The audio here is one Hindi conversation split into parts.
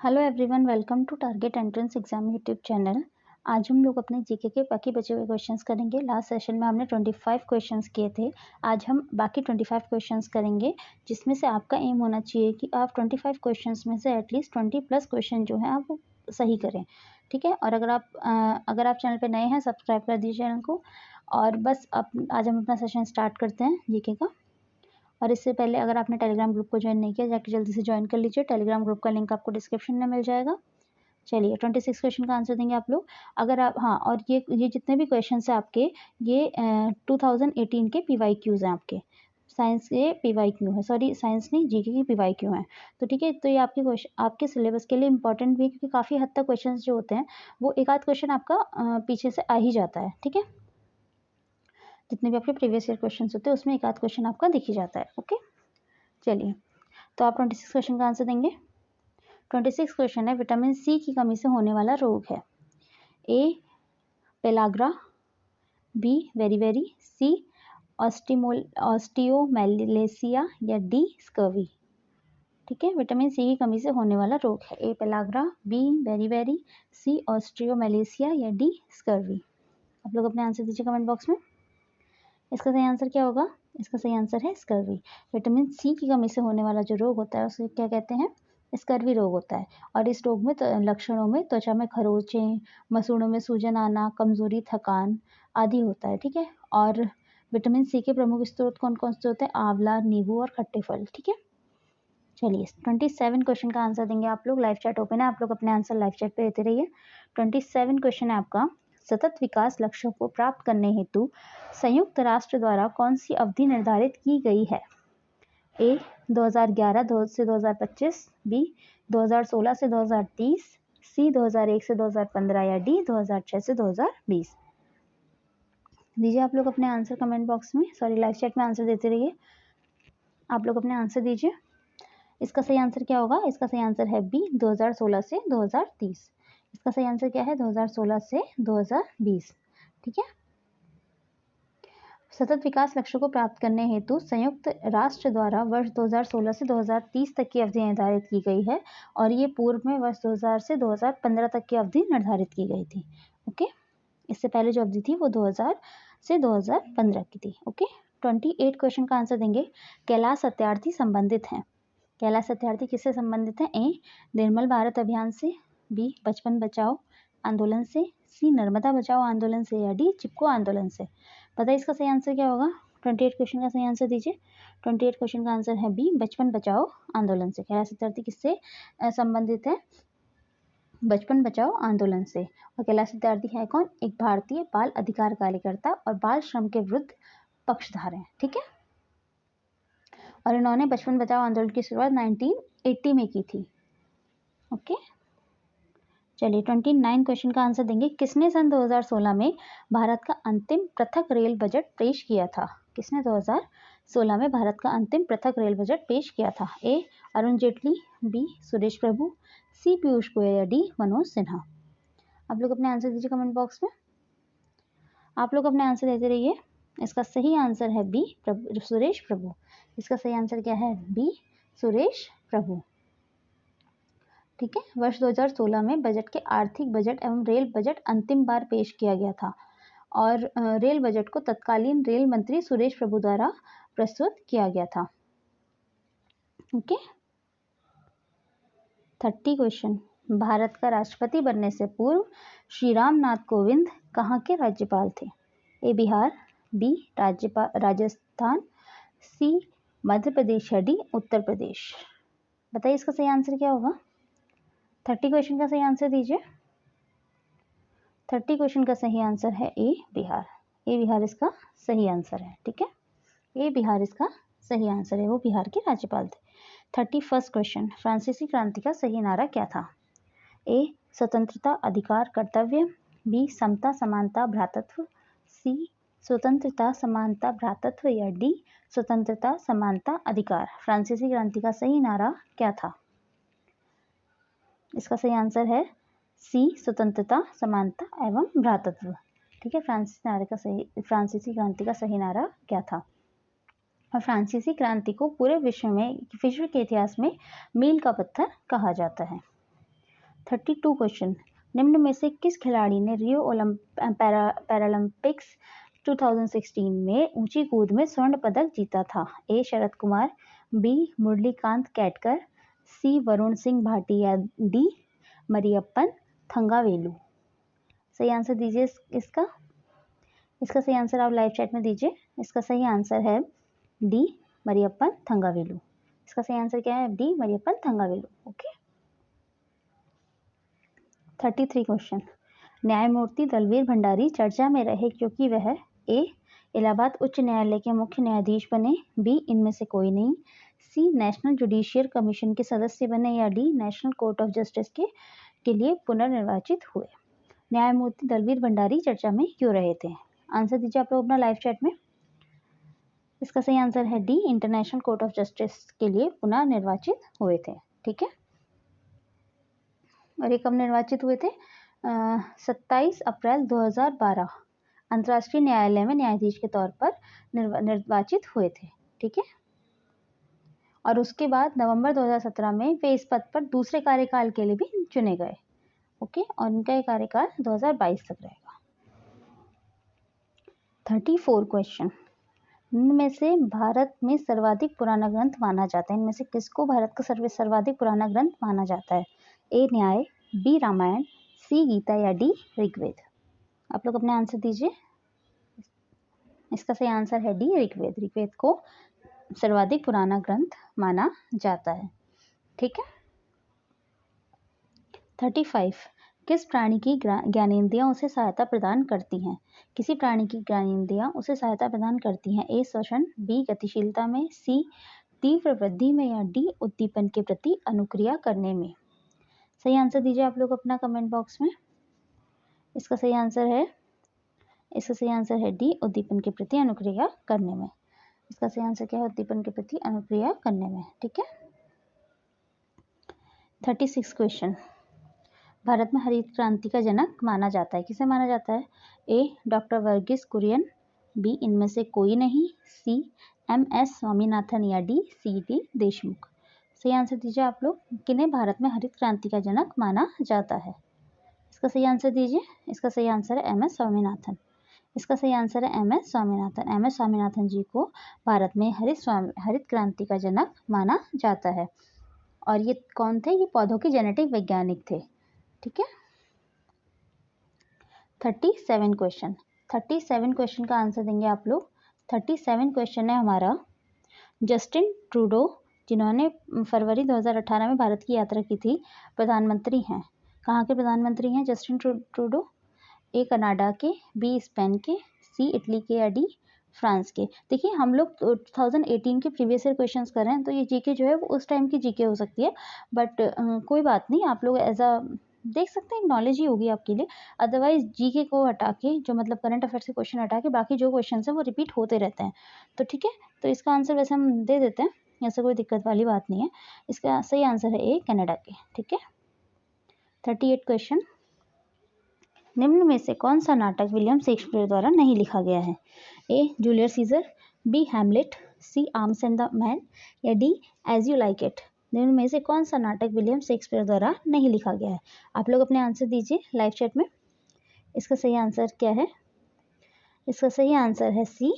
Hello everyone, welcome to target entrance exam YouTube channel. आज हम लोग अपने जीके के बाकी बचे हुए क्वेश्चंस करेंगे। लास्ट सेशन में हमने 25 क्वेश्चंस किए थे। आज हम बाकी 25 क्वेश्चंस करेंगे, जिसमें से आपका एम होना चाहिए कि आप 25 क्वेश्चंस में से एटलीस्ट 20+ क्वेश्चन जो है आप वो सही करें, ठीक है। और अगर आप चैनल पर नए हैं, सब्सक्राइब कर दीजिए चैनल को। और बस आज हम अपना सेशन स्टार्ट करते हैं जीके का। और इससे पहले अगर आपने टेलीग्राम ग्रुप को ज्वाइन नहीं किया, जाके जल्दी से ज्वाइन कर लीजिए। टेलीग्राम ग्रुप का लिंक आपको डिस्क्रिप्शन में मिल जाएगा। चलिए 26 क्वेश्चन का आंसर देंगे आप लोग। अगर आप और ये जितने भी क्वेश्चन है आपके, ये 2018 के PYQs हैं आपके। साइंस के PYQ है, सॉरी साइंस नहीं, जीके की PYQ है। तो ठीक है, तो ये आपके सिलेबस के लिए इंपॉर्टेंट भी है, क्योंकि काफ़ी हद तक क्वेश्चन जो होते हैं वो एक आध क्वेश्चन आपका पीछे से आ ही जाता है, ठीक है। जितने भी आपके प्रीवियस ईयर क्वेश्चन होते हैं उसमें एक आध क्वेश्चन आपका दिख ही जाता है, ओके। चलिए, तो आप 26 क्वेश्चन का आंसर देंगे। 26 क्वेश्चन है, विटामिन सी की कमी से होने वाला रोग है। ए pellagra, be very, C osteomalacia या डी स्कर्वी। ठीक है, विटामिन सी की कमी से होने वाला रोग है। ए pellagra, be very, C osteomalacia या डी स्कर्वी। आप लोग अपने आंसर दीजिए कमेंट बॉक्स में। इसका सही आंसर क्या होगा? इसका सही आंसर है स्कर्वी। विटामिन सी की कमी से होने वाला जो रोग होता है उसे क्या कहते हैं? स्कर्वी रोग होता है। और इस रोग में लक्षणों में त्वचा में खरोंचें, मसूड़ों में सूजन आना, कमजोरी, थकान आदि होता है, ठीक है। और विटामिन सी के प्रमुख स्रोत कौन कौन से होते हैं? आंवला, नींबू और खट्टे फल, ठीक है। चलिए 27 क्वेश्चन का आंसर देंगे आप लोग। लाइव चैट ओपन है, आप लोग अपने आंसर लाइव चैट पे देते रहिए। 27 क्वेश्चन है आपका। सतत विकास लक्ष्यों को प्राप्त करने हेतु संयुक्त राष्ट्र द्वारा कौन सी अवधि निर्धारित की गई है? ए 2011 से 2025, बी 2016 से 2030, सी 2001 से 2015 या डी 2006 से 2020। दीजिए आप लोग अपने आंसर कमेंट बॉक्स में, सॉरी लाइव चैट में आंसर देते रहिए। आप लोग अपने आंसर दीजिए। इसका सही आंसर क्या होगा? इसका सही आंसर है बी 2016 से 2030। इसका सही आंसर क्या है? 2016 से 2020, ठीक है। सतत विकास लक्ष्यों को प्राप्त करने हेतु संयुक्त राष्ट्र द्वारा वर्ष 2016 से 2030 तक की अवधि निर्धारित की गई है, और ये पूर्व में वर्ष 2000 से 2015 तक की अवधि निर्धारित की गई थी, ओके। इससे पहले जो अवधि थी वो 2000 से 2015 की थी, ओके। 28 क्वेश्चन का आंसर देंगे। कैलाश सत्यार्थी संबंधित हैं। कैलाश सत्यार्थी किससे संबंधित हैं? ए निर्मल भारत अभियान से, बी बचपन बचाओ आंदोलन से, सी नर्मदा बचाओ आंदोलन से या डी चिपको आंदोलन से। बताइए इसका सही आंसर क्या होगा? 28 क्वेश्चन का सही आंसर दीजिए। 28 क्वेश्चन का आंसर है बी बचपन बचाओ आंदोलन से। कैलाश सत्यार्थी किससे संबंधित है? बचपन बचाओ आंदोलन से। और कैलाश सत्यार्थी है कौन? एक भारतीय बाल अधिकार कार्यकर्ता और बाल श्रम के विरुद्ध पक्षधार हैं, ठीक है। और इन्होंने बचपन बचाओ आंदोलन की शुरुआत 1980 में की थी, ओके। चलिए 29 क्वेश्चन का आंसर देंगे। किसने सन 2016 में भारत का अंतिम पृथक रेल बजट पेश किया था? किसने 2016 में भारत का अंतिम पृथक रेल बजट पेश किया था? ए अरुण जेटली, बी सुरेश प्रभु, सी पीयूष गोयल या डी मनोज सिन्हा। आप लोग अपने आंसर दीजिए कमेंट बॉक्स में। आप लोग अपने आंसर देते रहिए। इसका सही आंसर है बी सुरेश प्रभु। इसका सही आंसर क्या है? बी सुरेश प्रभु, ठीक है। वर्ष 2016 में बजट के आर्थिक बजट एवं रेल बजट अंतिम बार पेश किया गया था, और रेल बजट को तत्कालीन रेल मंत्री सुरेश प्रभु द्वारा प्रस्तुत किया गया था, ओके। 30 क्वेश्चन। भारत का राष्ट्रपति बनने से पूर्व श्री रामनाथ कोविंद कहाँ के राज्यपाल थे? ए बिहार, बी राजस्थान, सी मध्य प्रदेश या डी उत्तर प्रदेश। बताइए इसका सही आंसर क्या होगा? 30 क्वेश्चन का सही आंसर दीजिए। 30 क्वेश्चन का सही आंसर है ए बिहार। ए बिहार इसका सही आंसर है, ठीक है। ए बिहार इसका सही आंसर है, वो बिहार के राज्यपाल थे। 31 क्वेश्चन। फ्रांसीसी क्रांति का सही नारा क्या था? ए स्वतंत्रता अधिकार कर्तव्य, बी समता समानता भ्रातृत्व, सी स्वतंत्रता समानता भ्रातृत्व या डी स्वतंत्रता समानता अधिकार। फ्रांसीसी क्रांति का सही नारा क्या था? इसका सही आंसर है सी स्वतंत्रता समानता एवं भ्रातृत्व, ठीक है। फ्रांसीसी क्रांति का सही नारा क्या था? और फ्रांसीसी क्रांति को पूरे विश्व के इतिहास में मील का पत्थर कहा जाता है। 32 क्वेश्चन, निम्न में से किस खिलाड़ी ने रियो पैरालंपिक्स 2016 में ऊंची कूद में स्वर्ण पदक जीता था? ए शरद कुमार, बी मुरलीकांत कैटकर, सी वरुण सिंह भाटिया, डी मरियप्पन थंगावेलु। सही आंसर दीजिए इसका सही आंसर आप लाइव चैट में दीजिए। इसका सही आंसर है डी मरियप्पन थंगावेलु। इसका सही आंसर क्या है? D Mariyappan Thangavelu. Okay. 33 question, न्यायमूर्ति दलवीर भंडारी चर्चा में रहे क्योंकि वह ए इलाहाबाद उच्च न्यायालय के मुख्य न्यायाधीश बने, बी इनमें से कोई नहीं, सी नेशनल जुडिशियल कमीशन के सदस्य बने, या D national court of justice के लिए पुनर्निर्वाचित हुए। न्यायमूर्ति दलवीर भंडारी चर्चा में क्यों रहे थे? आंसर दीजिए आप लोग अपना लाइव चैट में। इसका सही आंसर है D international court of justice के लिए पुनः निर्वाचित हुए थे। ठीक है। और ये कब निर्वाचित हुए थे? 27 अप्रैल 2012 अंतर्राष्ट्रीय न्यायालय में न्यायाधीश के तौर पर निर्वाचित हुए थे। ठीक है। और उसके बाद नवंबर 2017 में वे इस पद पर दूसरे कार्यकाल के लिए भी चुने गए। ओके। और उनका ये कार्यकाल 2022 तक रहेगा। 34 क्वेश्चन, इनमें से भारत में सर्वाधिक पुराना ग्रंथ माना जाता है? इनमें से किसको भारत का सर्वाधिक पुराना ग्रंथ माना जाता है? ए न्याय, बी रामायण, सी गीता, या डी ऋग्वेद। आप लोग अपने आंसर दीजिए। इसका सही आंसर है डी ऋग्वेद। ऋग्वेद को सर्वाधिक पुराना ग्रंथ माना जाता है। ठीक है। 35, किस प्राणी की ज्ञानेंद्रियां उसे सहायता प्रदान करती हैं? किसी प्राणी की ज्ञानेंद्रियां उसे सहायता प्रदान करती हैं? ए श्वसन, बी गतिशीलता में, सी तीव्र वृद्धि में, या डी उद्दीपन के प्रति अनुक्रिया करने में। सही आंसर दीजिए आप लोग अपना कमेंट बॉक्स में। इसका सही आंसर है डी उद्दीपन के प्रति अनुक्रिया करने में। इसका सही आंसर क्या है? उद्दीपन के प्रति अनुक्रिया करने में। ठीक है। 36 क्वेश्चन, भारत में हरित क्रांति का जनक माना जाता है? किसे माना जाता है? ए डॉक्टर वर्गीस कुरियन, बी इनमें से कोई नहीं, सी MS स्वामीनाथन, या डी CT देशमुख। सही आंसर दीजिए आप लोग, किन्हें भारत में हरित क्रांति का जनक माना जाता है? इसका सही आंसर दीजिए। इसका सही आंसर है MS स्वामीनाथन। इसका सही आंसर है MS स्वामीनाथन। MS स्वामीनाथन जी को भारत में हरित क्रांति का जनक माना जाता है। और ये कौन थे? ये पौधों के जेनेटिक वैज्ञानिक थे। ठीक है। 37 क्वेश्चन, 37 क्वेश्चन का आंसर देंगे आप लोग। 37 क्वेश्चन है हमारा, जस्टिन ट्रूडो जिन्होंने फरवरी 2018 में भारत की यात्रा की थी, प्रधानमंत्री हैं। कहाँ के प्रधानमंत्री हैं जस्टिन ट्रूडो? ए कनाडा के, बी स्पेन के, सी इटली के, या डी फ्रांस के। देखिए हम लोग 2018 के प्रीवियस ईयर क्वेश्चंस कर रहे हैं, तो ये जीके जो है वो उस टाइम की जीके हो सकती है, बट कोई बात नहीं, आप लोग एज अ देख सकते हैं, नॉलेज ही होगी आपके लिए। अदरवाइज जीके को हटा के, जो मतलब करंट अफेयर्स के क्वेश्चन हटा के, बाकी जो क्वेश्चन है वो रिपीट होते रहते हैं। तो ठीक है, तो इसका आंसर वैसे हम दे देते हैं, ऐसा कोई दिक्कत वाली बात नहीं है। इसका सही आंसर है ए कनाडा के। ठीक है। 38 क्वेश्चन, निम्न में से कौन सा नाटक विलियम शेक्सपियर द्वारा नहीं लिखा गया है? A Julius Caesar, B Hamlet, C Arms and the Man, या D As You Like It. निम्न में से कौन सा नाटक विलियम शेक्सपियर द्वारा नहीं लिखा गया है? आप लोग अपने आंसर दीजिए लाइव चैट में। इसका सही आंसर क्या है? इसका सही आंसर है सी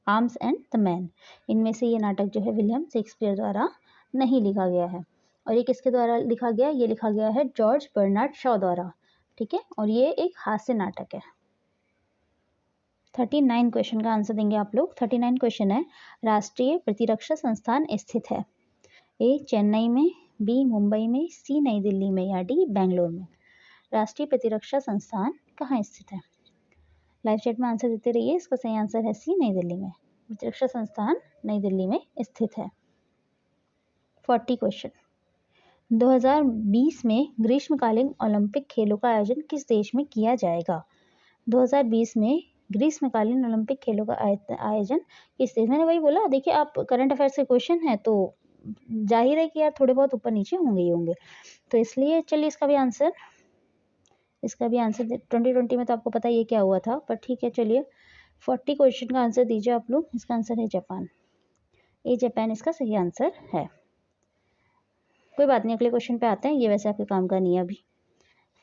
आर्म्स एंड द मैन। इनमें से ये नाटक जो है विलियम शेक्सपियर द्वारा नहीं लिखा गया है। और ये किसके द्वारा लिखा गया? ये लिखा गया है जॉर्ज बर्नार्ड शॉ द्वारा। ठीक है। और ये एक हास्य नाटक है। 39 क्वेश्चन का आंसर देंगे आप लोग। 39 क्वेश्चन है, राष्ट्रीय प्रतिरक्षा संस्थान स्थित है? ए चेन्नई में, बी मुंबई में, सी नई दिल्ली में, या डी बेंगलोर में। राष्ट्रीय प्रतिरक्षा संस्थान कहाँ स्थित है? लाइव चैट में आंसर देते रहिए। इसका सही आंसर है सी नई दिल्ली में। प्रतिरक्षा संस्थान नई दिल्ली में स्थित है। 40 क्वेश्चन, 2020 में ग्रीष्मकालीन ओलंपिक खेलों का आयोजन किस देश में किया जाएगा? 2020 में ग्रीष्मकालीन ओलंपिक खेलों का आयोजन किस देश? मैंने वही बोला, देखिए आप करंट अफेयर्स के क्वेश्चन है तो जाहिर है कि यार थोड़े बहुत ऊपर नीचे होंगे ही होंगे, तो इसलिए चलिए इसका भी आंसर 2020 में तो आपको पता ही है क्या हुआ था, पर ठीक है चलिए 40 क्वेश्चन का आंसर दीजिए आप लोग। इसका आंसर है जापान। ए जापान इसका सही आंसर है। कोई बात नहीं, अगले क्वेश्चन पे आते हैं, ये वैसे आपके काम का नहीं है अभी।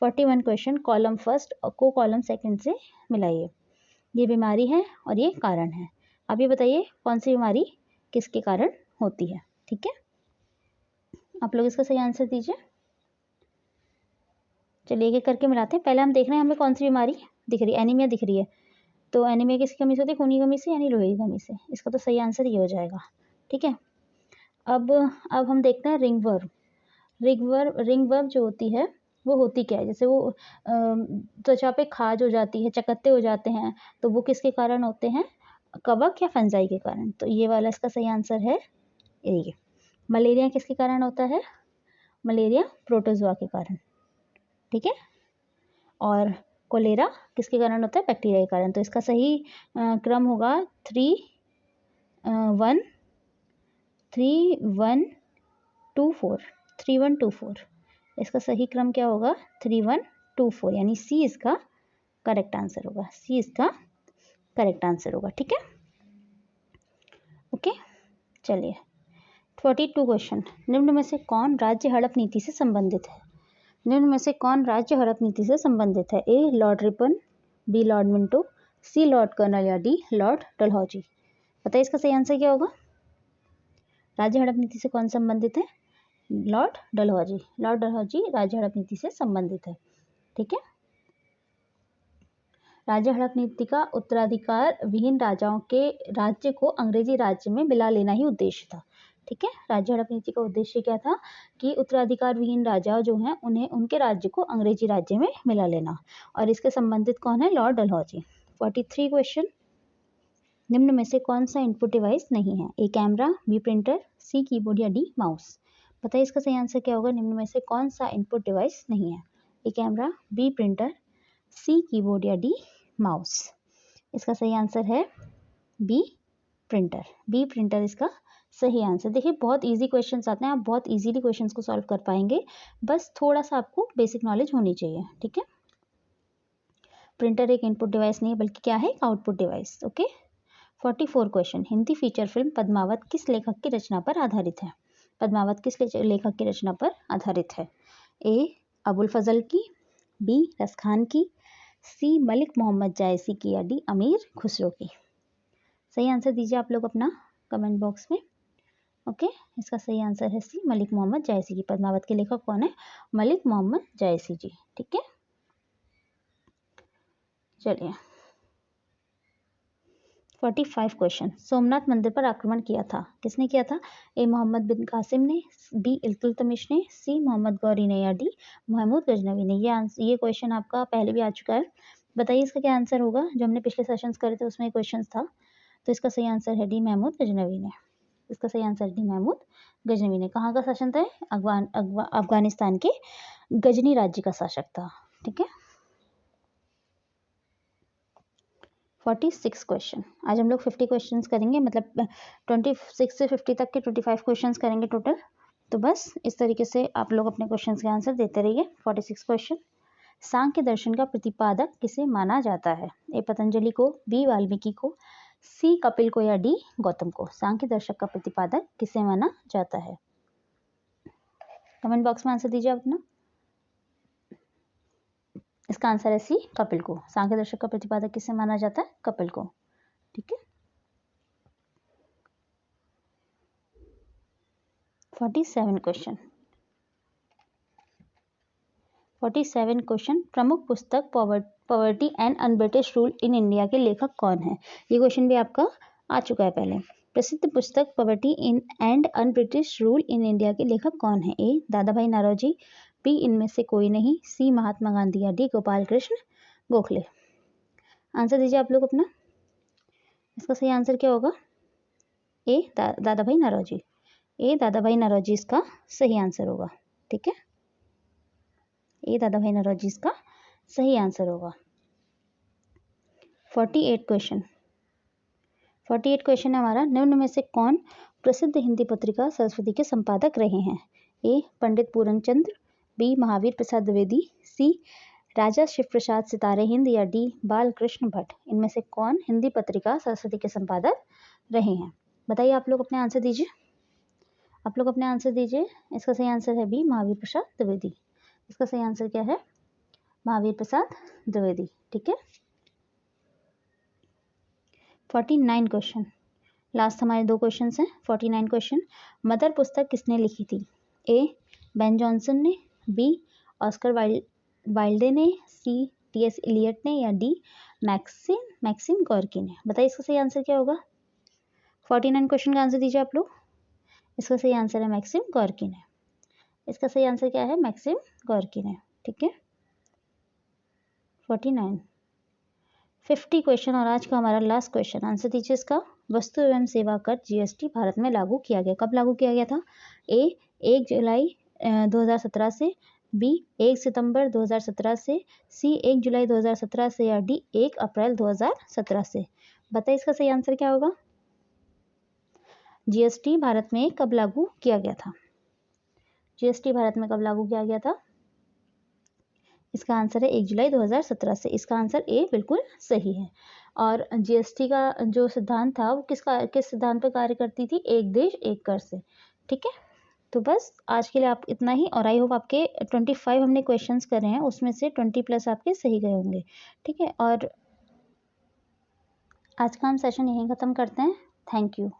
41 क्वेश्चन, कॉलम फर्स्ट को कॉलम सेकंड से मिलाइए। ये बीमारी है और ये कारण है। अब ये बताइए कौन सी बीमारी किसके कारण होती है। ठीक है, आप लोग इसका सही आंसर दीजिए। चलिए एक एक करके मिलाते हैं। पहले हम देख रहे हैं हमें कौन सी बीमारी दिख रही है। एनीमिया दिख रही है, तो एनीमिया किसकी कमी से होती है? खून की कमी से यानी लोहे की कमी से। इसका तो सही आंसर ये हो जाएगा। ठीक है, अब हम देखते हैं रिंगवर्म। रिंगवर्म जो होती है वो होती क्या है? जैसे वो त्वचा पे खाज हो जाती है, चकत्ते हो जाते हैं, तो वो किसके कारण होते हैं? कवक या फंजाई के कारण। तो ये वाला इसका सही आंसर है ये। मलेरिया किसके कारण होता है? मलेरिया प्रोटोजोआ के कारण। ठीक है, और कोलेरा किसके कारण होता है? बैक्टीरिया के कारण। तो इसका सही क्रम होगा 3124। इसका सही क्रम क्या होगा? 3124, यानी सी इसका करेक्ट आंसर होगा। सी इसका करेक्ट आंसर होगा। ठीक है, ओके। चलिए 42 क्वेश्चन, निम्न में से कौन राज्य हड़प नीति से संबंधित है? निम्न में से कौन राज्य हड़प नीति से संबंधित है? A Lord Ripon, B Lord Minto, C Lord colonel या डी लॉर्ड डलहौजी। बताइए इसका सही आंसर क्या होगा? राज्य हड़प नीति से कौन संबंधित है? लॉर्ड डलहौजी। लॉर्ड डलहौजी राज्य हड़प नीति से संबंधित है। ठीक है, राज्य हड़प नीति का उत्तराधिकार विहीन राजाओं के राज्य को अंग्रेजी राज्य में मिला लेना ही उद्देश्य था। ठीक है, राज्य हड़प नीति का उद्देश्य क्या था? कि उत्तराधिकार विहीन राजा जो हैं उन्हें उनके राज्य को अंग्रेजी राज्य में मिला लेना। और इसके संबंधित कौन है? लॉर्ड डलहौजी। 43 क्वेश्चन, निम्न में से कौन सा इनपुट डिवाइस नहीं है? ए कैमरा, बी प्रिंटर, सी कीबोर्ड या डी माउस। बताइए इसका सही आंसर क्या होगा? निम्न में से कौन सा इनपुट डिवाइस नहीं है? ए कैमरा, बी प्रिंटर, सी कीबोर्ड या डी माउस। इसका सही आंसर है बी प्रिंटर। बी प्रिंटर इसका सही आंसर। देखिए बहुत इजी क्वेश्चंस आते हैं, आप बहुत इजीली क्वेश्चंस को सॉल्व कर पाएंगे, बस थोड़ा सा आपको बेसिक नॉलेज होनी चाहिए। ठीक है, प्रिंटर एक इनपुट डिवाइस नहीं है बल्कि क्या है? एक output device. Okay. 44 question, Hindi feature film Padmaavat किस लेखक की रचना पर आधारित है? पद्मावत किस लेखक की रचना पर आधारित है? ए अबुल फजल की, बी रसखान की, सी मलिक मोहम्मद जायसी की या डी अमीर खुसरो की। सही आंसर दीजिए आप लोग अपना कमेंट बॉक्स में। ओके, इसका सही आंसर है सी मलिक मोहम्मद जायसी की। पद्मावत के लेखक कौन है? मलिक मोहम्मद जायसी जी। ठीक है, चलिए 45 क्वेश्चन, सोमनाथ मंदिर पर आक्रमण किया था, किसने किया था? ए मोहम्मद बिन कासिम ने, बी इल्तुतमिश ने, सी मोहम्मद गौरी ने या डी महमूद गजनवी ने। ये क्वेश्चन आपका पहले भी आ चुका है। बताइए इसका क्या आंसर होगा? जो हमने पिछले सेशंस करे थे उसमें क्वेश्चन था, तो इसका सही आंसर है डी महमूद गजनवी ने। इसका सही आंसर डी महमूद गजनवी ने। कहाँ का शासन था? अफगानिस्तान के गजनी राज्य का शासक था। ठीक है, 46 क्वेश्चन, आज हम लोग 50 क्वेश्चन करेंगे, मतलब 26 से 50 तक के 25 क्वेश्चन करेंगे टोटल। तो बस इस तरीके से आप लोग अपने क्वेश्चन के आंसर देते रहिए। 46 क्वेश्चन, सांख्य दर्शन का प्रतिपादक किसे माना जाता है? ए पतंजलि को, बी वाल्मीकि को, सी कपिल को या डी गौतम को। सांख्य दर्शक का प्रतिपादक किसे माना जाता है? कमेंट बॉक्स में आंसर दीजिए अपना। इसका आंसर है सी कपिल को। सांख्य दर्शक का प्रतिपादक किसे माना जाता है? कपिल को। ठीक है, 47 क्वेश्चन, 47 क्वेश्चन, प्रमुख पुस्तक poverty and un-British rule in India के लेखक कौन है? ये क्वेश्चन भी आपका आ चुका है पहले। प्रसिद्ध पुस्तक poverty in and un-British rule in India के लेखक कौन है? ए दादा भाई नौरोजी, बी इनमें से कोई नहीं, सी महात्मा गांधी या डी गोपाल कृष्ण गोखले। आंसर दीजिए आप लोग अपना। इसका सही आंसर क्या होगा? ए दादा भाई नौरोजी। ए दादा भाई नौरोजी इसका सही आंसर होगा। ठीक है, ए दादा भाई नौरोजी इसका सही आंसर होगा। 48 क्वेश्चन, 48 क्वेश्चन है हमारा, निम्न में से कौन प्रसिद्ध हिंदी पत्रिका सरस्वती के संपादक रहे हैं? ए पंडित पूरन चंद्र, बी महावीर प्रसाद द्विवेदी, सी राजा शिव प्रसाद सितारे हिंद या डी बालकृष्ण भट्ट। इनमें से कौन हिंदी पत्रिका सरस्वती के संपादक रहे हैं? बताइए आप लोग अपने आंसर दीजिए। आप लोग अपने आंसर दीजिए। इसका सही आंसर है बी महावीर प्रसाद द्विवेदी। इसका सही आंसर क्या है? महावीर प्रसाद द्विवेदी। ठीक है, 49 क्वेश्चन, लास्ट हमारे 2 क्वेश्चन हैं। 49 क्वेश्चन, मदर पुस्तक किसने लिखी थी? ए बेन जॉनसन ने, बी ऑस्कर वाइल्डे ने, सी टी.एस. इलियट ने, या डी मैक्सिम गॉर्की ने। बताइए इसका सही आंसर क्या होगा? 49 क्वेश्चन का आंसर दीजिए आप लोग। इसका सही आंसर है मैक्सिम गॉर्की ने। इसका सही आंसर क्या है? मैक्सिम गॉर्की ने। ठीक है, 49। 50 क्वेश्चन और आज का हमारा लास्ट क्वेश्चन, आंसर दीजिए इसका। वस्तु एवं सेवा कर जीएसटी भारत में लागू किया गया, कब लागू किया गया था? ए 1 जुलाई 2017 से, बी 1 सितंबर 2017 से, सी 1 जुलाई 2017 से, या डी 1 अप्रैल 2017 से। बताइए इसका सही आंसर क्या होगा? जीएसटी भारत में कब लागू किया गया था? जीएसटी भारत में कब लागू किया गया था? इसका आंसर है 1 जुलाई 2017 से। इसका आंसर ए बिल्कुल सही है। और जीएसटी का जो सिद्धांत था वो किस सिद्धांत पर कार्य करती थी? एक देश एक कर से। ठीक है, तो बस आज के लिए आप इतना ही। और आई होप आपके 25 हमने क्वेश्चंस करे हैं, उसमें से 20+ आपके सही गए होंगे। ठीक है, और आज का हम सेशन यहीं ख़त्म करते हैं। Thank you.